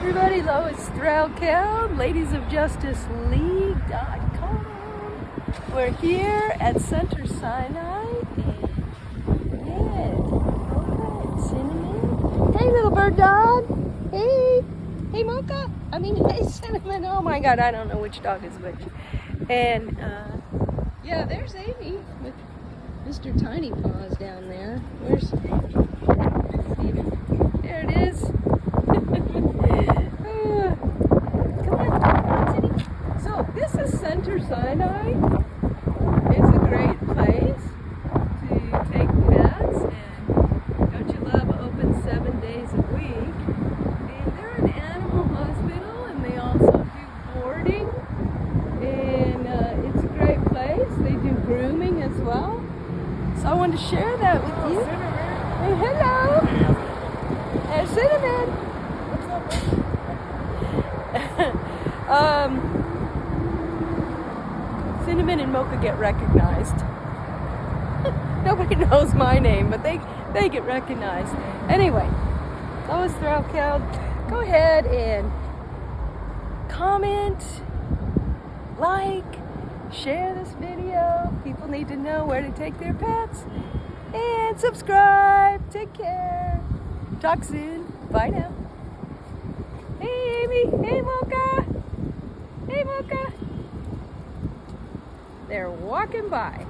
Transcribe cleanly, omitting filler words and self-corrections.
everybody, Lois Threlkeld, ladiesofjustice.league.com. We're here at Center Sinai, and yeah, Mocha and Cinnamon. Hey, little bird dog. Hey, hey, Mocha. Hey, Cinnamon. Oh my God, I don't know which dog is which. And yeah, there's Amy with Mr. Tiny Paws down there. Where's? There it is. So this is Center Sinai. It's a great place to take pets, and don't you love open 7 days a week? And they're an animal hospital, and they also do boarding, and it's a great place. They do grooming as well. So I wanted to share that with you. Hey, hello. Hey, Cinnamon. Cinnamon and Mocha get recognized. Nobody knows my name, but they get recognized. Anyway, Lois Threlkeld, go ahead and comment, like, share this video. People need to know where to take their pets. And subscribe. Take care. Talk soon. Bye now. Hey, Amy. Hey, Mocha. Hey, Mocha. They're walking by.